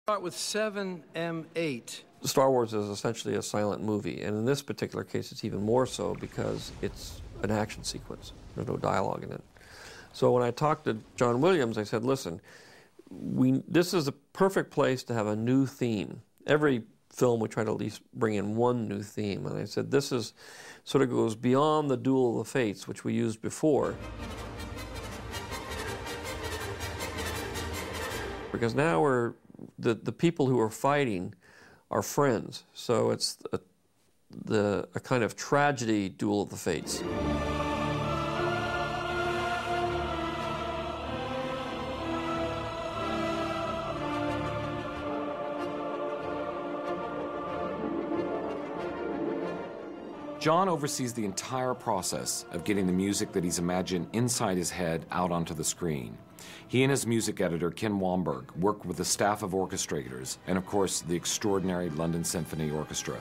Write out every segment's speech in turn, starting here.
Start with 7M8. Star Wars is essentially a silent movie, and in this particular case it's even more so because it's an action sequence. There's no dialogue in it. So when I talked to John Williams, I said, listen, this is a perfect place to have a new theme. Every film we try to at least bring in one new theme, and I said this is sort of goes beyond the Duel of the Fates, which we used before. Because now the people who are fighting are friends, so it's a kind of tragedy Duel of the Fates. John oversees the entire process of getting the music that he's imagined inside his head out onto the screen. He and his music editor, Ken Wamberg, work with a staff of orchestrators and, of course, the extraordinary London Symphony Orchestra,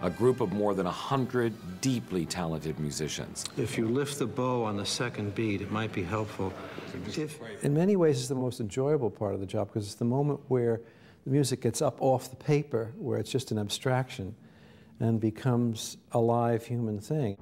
a group of more than 100 deeply talented musicians. If you lift the bow on the second beat, it might be helpful. In many ways, it's the most enjoyable part of the job because it's the moment where the music gets up off the paper, where it's just an abstraction, and becomes a live human thing.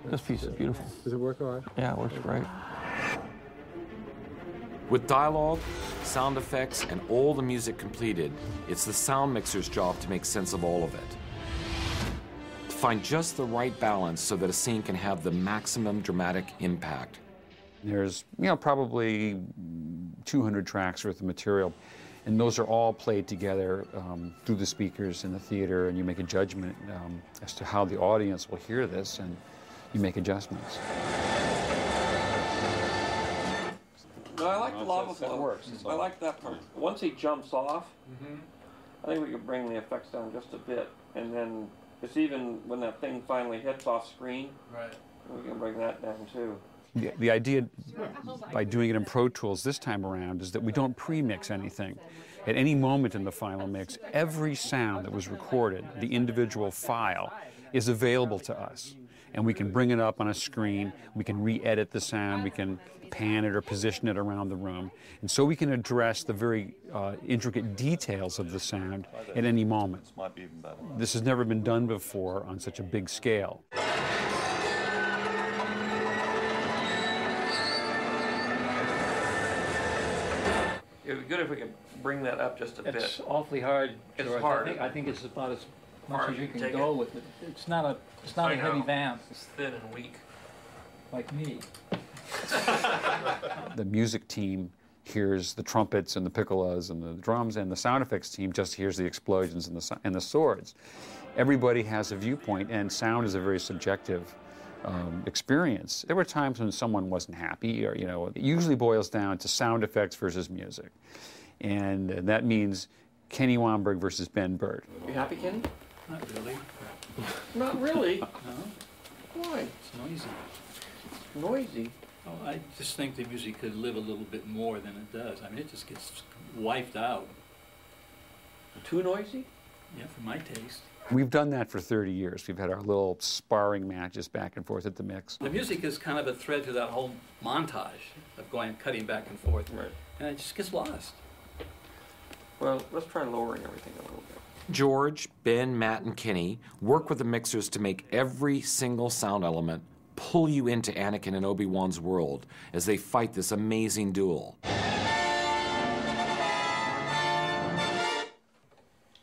This piece is beautiful. Does it work all right? Yeah, it works great. With dialogue, sound effects, and all the music completed, it's the sound mixer's job to make sense of all of it. To find just the right balance so that a scene can have the maximum dramatic impact. There's, probably 200 tracks worth of material, and those are all played together through the speakers in the theater, and you make a judgment as to how the audience will hear this, and you make adjustments. No, I like the lava flow. That works. I like that part. Once he jumps off, I think we could bring the effects down just a bit, and then it's even when that thing finally hits off screen, right? We can bring that down too. The idea by doing it in Pro Tools this time around is that we don't pre-mix anything. At any moment in the final mix, every sound that was recorded, the individual file, is available to us. And we can bring it up on a screen, we can re-edit the sound, we can pan it or position it around the room. And so we can address the very intricate details of the sound at any moment. This has never been done before on such a big scale. It would be good if we could bring that up just a bit. It's awfully hard. It's George. hard. I think it's about as much Hard as you to can take go it. with it. It's not a heavy vamp It's thin and weak. like me. The music team hears the trumpets and the piccolos and the drums, and the sound effects team just hears the explosions and the swords. Everybody has a viewpoint, and sound is a very subjective experience. There were times when someone wasn't happy, or it usually boils down to sound effects versus music, and that means Kenny Wamberg versus Ben Bird. You happy, Kenny? Not really. Not really. No, Why? it's noisy. Noisy. Oh, I just think the music could live a little bit more than it does. I mean, it just gets wiped out. Too noisy? Yeah, for my taste. We've done that for 30 years. We've had our little sparring matches back and forth at the mix. The music is kind of a thread to that whole montage of cutting back and forth. Right. And it just gets lost. Well, let's try lowering everything a little bit. George, Ben, Matt, and Kenny work with the mixers to make every single sound element pull you into Anakin and Obi-Wan's world as they fight this amazing duel. Yeah,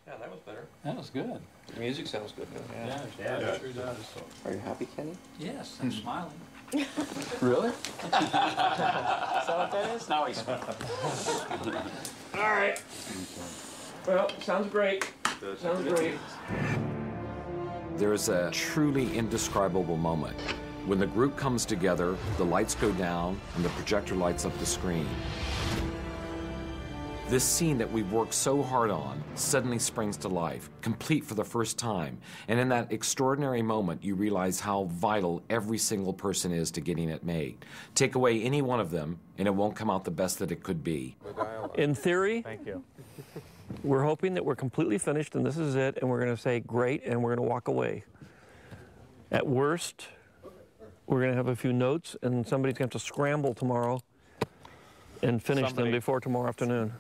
that was better. That was good. The music sounds good now. Yeah, it sure does. Are you happy, Kenny? Yes, I'm smiling. Really? Is that what that is? No, he's... All right. Well, sounds great. Sounds great. There is a truly indescribable moment when the group comes together, the lights go down, and the projector lights up the screen. This scene that we've worked so hard on suddenly springs to life, complete for the first time. And in that extraordinary moment, you realize how vital every single person is to getting it made. Take away any one of them, and it won't come out the best that it could be. In theory, Thank you. we're hoping that we're completely finished and this is it, and we're going to say great, and we're going to walk away. At worst, we're going to have a few notes, and somebody's going to have to scramble tomorrow and finish them before tomorrow afternoon.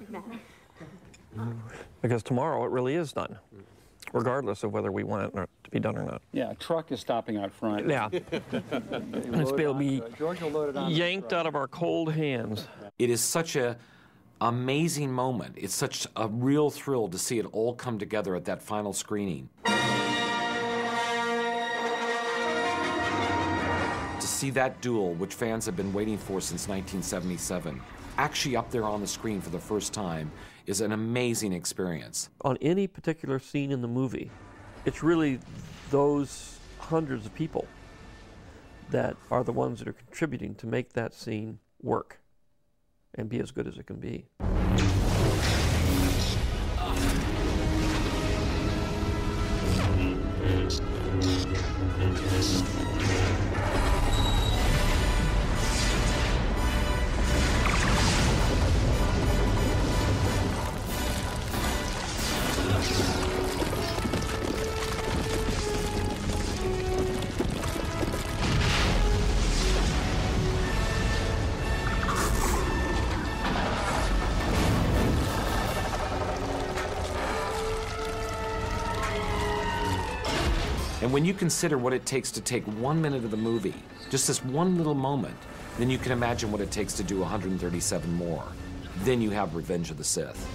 Because tomorrow it really is done, regardless of whether we want it to be done or not. Yeah, a truck is stopping out front. Yeah. And it's able to be yanked out of our cold hands. It is such an amazing moment. It's such a real thrill to see it all come together at that final screening. To see that duel, which fans have been waiting for since 1977, actually up there on the screen for the first time is an amazing experience. On any particular scene in the movie, it's really those hundreds of people that are the ones that are contributing to make that scene work and be as good as it can be. And when you consider what it takes to take 1 minute of the movie, just this one little moment, then you can imagine what it takes to do 137 more. Then you have Revenge of the Sith.